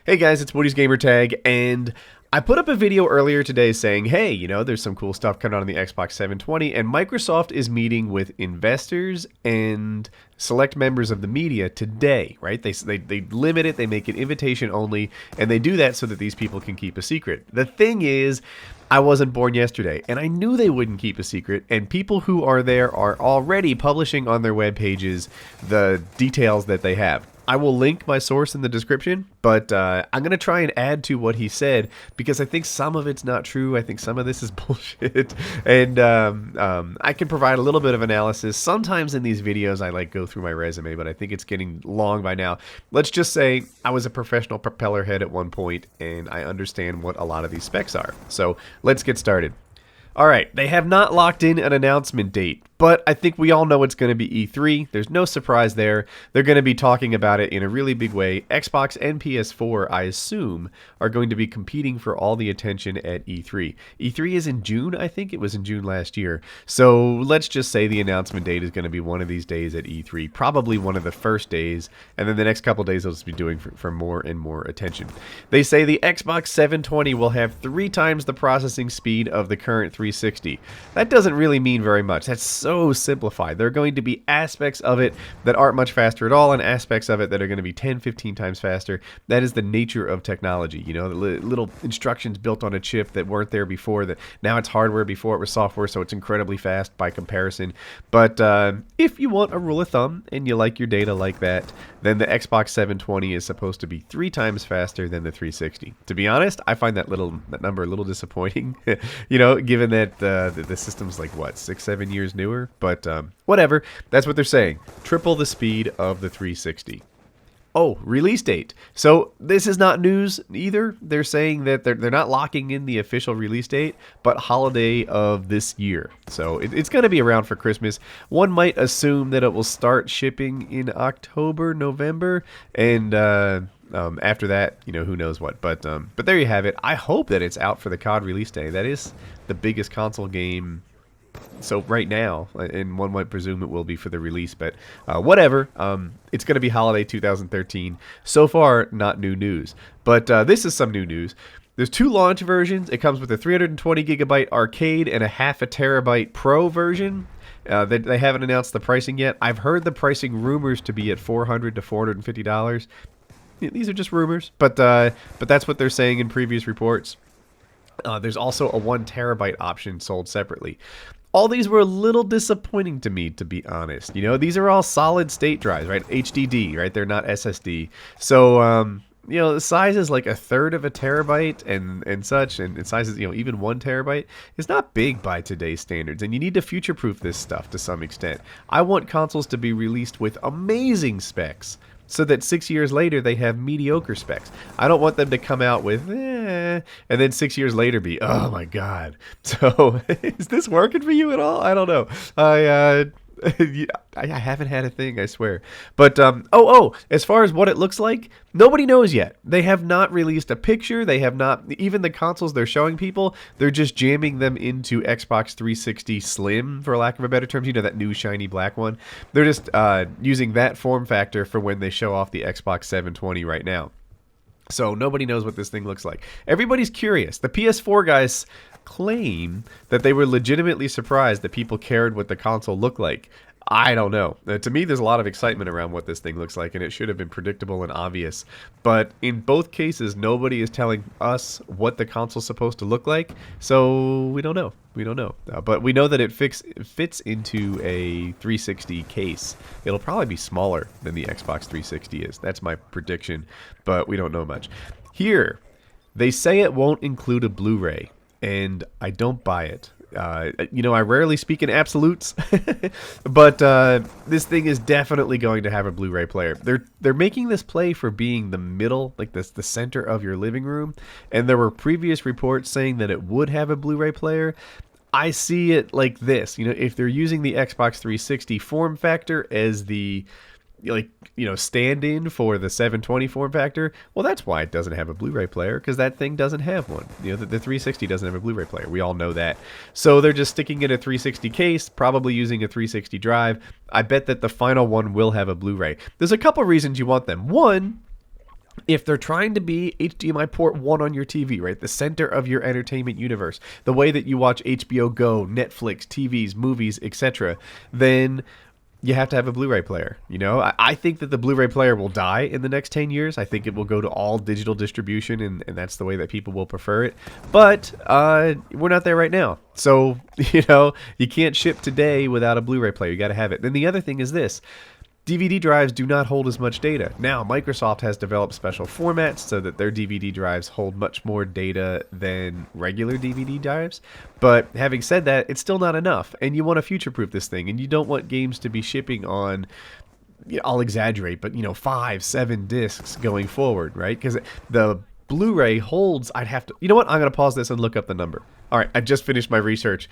Hey guys, it's WoodysGamertag, and I put up a video earlier today saying, hey, there's some cool stuff coming out on the Xbox 720, and Microsoft is meeting with investors and select members of the media today, right? They limit it, they make it invitation only, and they do that so that these people can keep a secret. The thing is, I wasn't born yesterday, and I knew they wouldn't keep a secret, and people who are there are already publishing on their web pages the details that they have. I will link my source in the description, but I'm going to try and add to what he said because I think some of it's not true. I think some of this is bullshit, and I can provide a little bit of analysis. Sometimes in these videos I go through my resume, but I think it's getting long by now. Let's just say I was a professional propeller head at one point, and I understand what a lot of these specs are. So let's get started. Alright, they have not locked in an announcement date, but I think we all know it's going to be E3. There's no surprise there. They're going to be talking about it in a really big way. Xbox and PS4, I assume, are going to be competing for all the attention at E3. E3 is in June, I think. It was in June last year. So let's just say the announcement date is going to be one of these days at E3, probably one of the first days, and then the next couple days they'll just be doing for more and more attention. They say the Xbox 720 will have 3 times the processing speed of the current 360. That doesn't really mean very much. That's so simplified. There are going to be aspects of it that aren't much faster at all and aspects of it that are going to be 10, 15 times faster. That is the nature of technology. The little instructions built on a chip that weren't there before, that now it's hardware, before it was software, so it's incredibly fast by comparison. But if you want a rule of thumb and you like your data like that, then the Xbox 720 is supposed to be 3 times faster than the 360. To be honest, I find that number a little disappointing, given that the system's like, what, 6-7 years newer? But whatever, that's what they're saying. Triple the speed of the 360. Oh, release date. So this is not news either. They're saying that they're not locking in the official release date, but holiday of this year. So it's going to be around for Christmas. One might assume that it will start shipping in October, November, and after that, who knows what. But there you have it. I hope that it's out for the COD release day. That is the biggest console game. So right now, and one might presume it will be for the release, but whatever. It's going to be holiday 2013. So far, not new news. But this is some new news. There's 2 launch versions. It comes with a 320 gigabyte arcade and a 0.5 terabyte Pro version. They haven't announced the pricing yet. I've heard the pricing rumors to be at $400 to $450. These are just rumors, but that's what they're saying in previous reports. There's also a 1 terabyte option sold separately. All these were a little disappointing to me, to be honest. These are all solid state drives, right? HDD, right? They're not SSD. So, the size is like 1/3 of a terabyte and such, and size is, even 1 terabyte is not big by today's standards, and you need to future-proof this stuff to some extent. I want consoles to be released with amazing specs, so that 6 years later they have mediocre specs. I don't want them to come out with and then 6 years later be, oh my god. So is this working for you at all? I don't know. I haven't had a thing, I swear. But as far as what it looks like, nobody knows yet. They have not released a picture. They have not, even the consoles they're showing people, they're just jamming them into Xbox 360 Slim, for lack of a better term. That new shiny black one. They're just using that form factor for when they show off the Xbox 720 right now. So nobody knows what this thing looks like. Everybody's curious. The PS4 guys claim that they were legitimately surprised that people cared what the console looked like. I don't know. To me, there's a lot of excitement around what this thing looks like, and it should have been predictable and obvious. But in both cases, nobody is telling us what the console's supposed to look like, so we don't know. We don't know. But we know that it fits into a 360 case. It'll probably be smaller than the Xbox 360 is. That's my prediction, but we don't know much. Here, they say it won't include a Blu-ray, and I don't buy it. I rarely speak in absolutes, but this thing is definitely going to have a Blu-ray player. They're making this play for being the middle, like the center of your living room, and there were previous reports saying that it would have a Blu-ray player. I see it like this. If they're using the Xbox 360 form factor as the stand-in for the 720 form factor, well, that's why it doesn't have a Blu-ray player, because that thing doesn't have one. The 360 doesn't have a Blu-ray player. We all know that. So they're just sticking in a 360 case, probably using a 360 drive. I bet that the final one will have a Blu-ray. There's a couple reasons you want them. One, if they're trying to be HDMI port 1 on your TV, right, the center of your entertainment universe, the way that you watch HBO Go, Netflix, TVs, movies, etc., then you have to have a Blu-ray player. You know, I think that the Blu-ray player will die in the next 10 years. I think it will go to all digital distribution, and that's the way that people will prefer it. But we're not there right now. So, you know, you can't ship today without a Blu-ray player. You got to have it. Then the other thing is this. DVD drives do not hold as much data. Now, Microsoft has developed special formats so that their DVD drives hold much more data than regular DVD drives. But having said that, it's still not enough. And you want to future-proof this thing. And you don't want games to be shipping on, I'll exaggerate, but, 5, 7 discs going forward, right? Because the Blu-ray holds, I'd have to, you know what? I'm going to pause this and look up the number. All right, I just finished my research.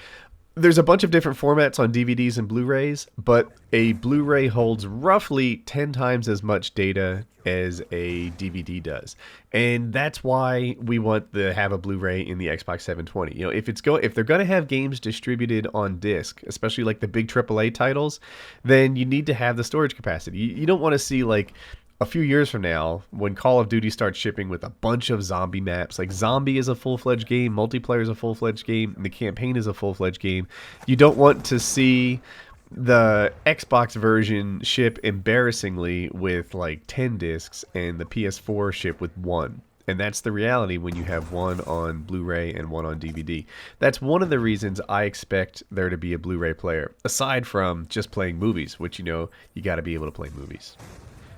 There's a bunch of different formats on DVDs and Blu-rays, but a Blu-ray holds roughly 10 times as much data as a DVD does. And that's why we want to have a Blu-ray in the Xbox 720. If they're going to have games distributed on disc, especially like the big AAA titles, then you need to have the storage capacity. You don't want to see like a few years from now, when Call of Duty starts shipping with a bunch of zombie maps, like Zombie is a full-fledged game, multiplayer is a full-fledged game, and the campaign is a full-fledged game, you don't want to see the Xbox version ship embarrassingly with like 10 discs and the PS4 ship with 1. And that's the reality when you have one on Blu-ray and one on DVD. That's one of the reasons I expect there to be a Blu-ray player, aside from just playing movies, which, you got to be able to play movies.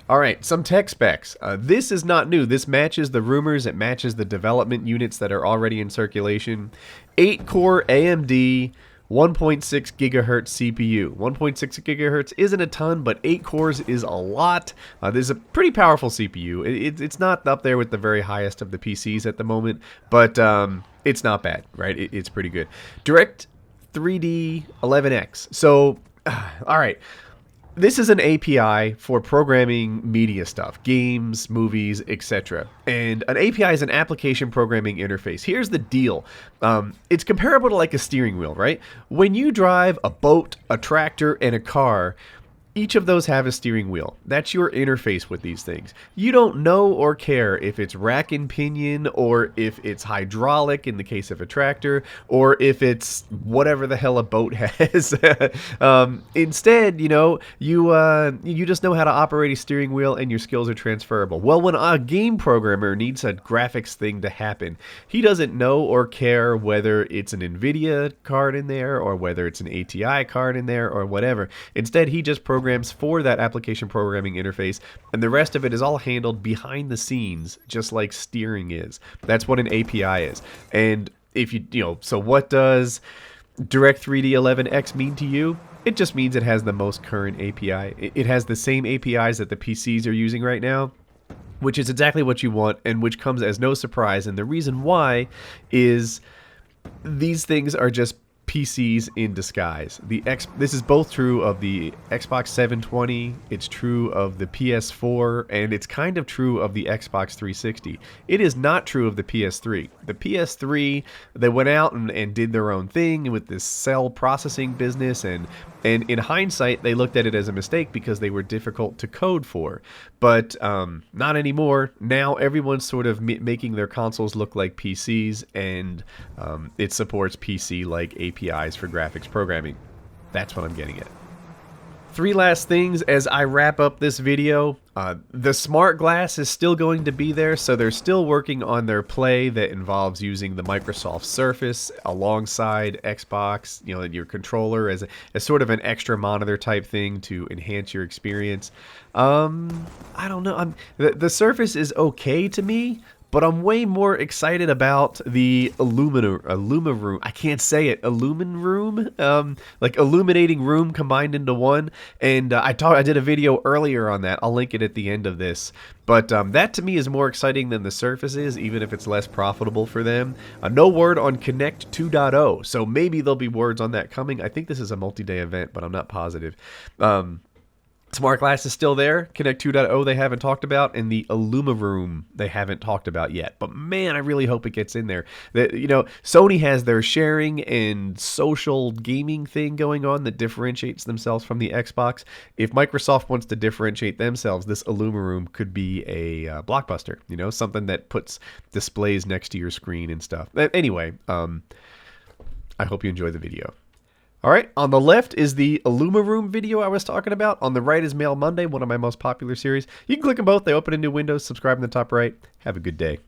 All right, some tech specs. This is not new. This matches the rumors. It matches the development units that are already in circulation. 8-core AMD 1.6 gigahertz CPU. 1.6 gigahertz isn't a ton, but 8 cores is a lot. This is a pretty powerful CPU. It's not up there with the very highest of the PCs at the moment, but it's not bad, right? It's pretty good. Direct 3D 11X. So, all right. This is an API for programming media stuff, games, movies, etc. And an API is an application programming interface. Here's the deal. It's comparable to like a steering wheel, right? When you drive a boat, a tractor, and a car, each of those have a steering wheel. That's your interface with these things. You don't know or care if it's rack and pinion or if it's hydraulic in the case of a tractor or if it's whatever the hell a boat has. Instead, you just know how to operate a steering wheel and your skills are transferable. Well, when a game programmer needs a graphics thing to happen, he doesn't know or care whether it's an NVIDIA card in there or whether it's an ATI card in there or whatever. Instead, he just programs for that application programming interface, and the rest of it is all handled behind the scenes, just like steering is. That's what an API is. And if so what does Direct 3D 11X mean to you? It just means it has the most current API. It has the same APIs that the PCs are using right now, which is exactly what you want, and which comes as no surprise. And the reason why is these things are just PCs in disguise. This is both true of the Xbox 720, it's true of the PS4, and it's kind of true of the Xbox 360. It is not true of the PS3. The PS3, they went out and did their own thing with this cell processing business, and in hindsight, they looked at it as a mistake because they were difficult to code for. But not anymore. Now everyone's sort of making their consoles look like PCs, and it supports PC-like APIs for graphics programming. That's what I'm getting at. 3 last things as I wrap up this video. The Smartglass is still going to be there, so they're still working on their play that involves using the Microsoft Surface alongside Xbox, your controller as sort of an extra monitor type thing to enhance your experience. I don't know. The Surface is okay to me, but I'm way more excited about the Illuminaroom. I can't say it. Illuminaroom? Like illuminating room combined into one. And I did a video earlier on that. I'll link it at the end of this. But that to me is more exciting than the Surface is, even if it's less profitable for them. No word on Connect 2.0, so maybe there'll be words on that coming. I think this is a multi-day event, but I'm not positive. Smartglass is still there. Connect 2.0 they haven't talked about, and the Room they haven't talked about yet. But man, I really hope it gets in there. Sony has their sharing and social gaming thing going on that differentiates themselves from the Xbox. If Microsoft wants to differentiate themselves, this Room could be a blockbuster. Something that puts displays next to your screen and stuff. Anyway, I hope you enjoy the video. All right, on the left is the Room video I was talking about. On the right is Mail Monday, one of my most popular series. You can click them both. They open in new windows. Subscribe in the top right. Have a good day.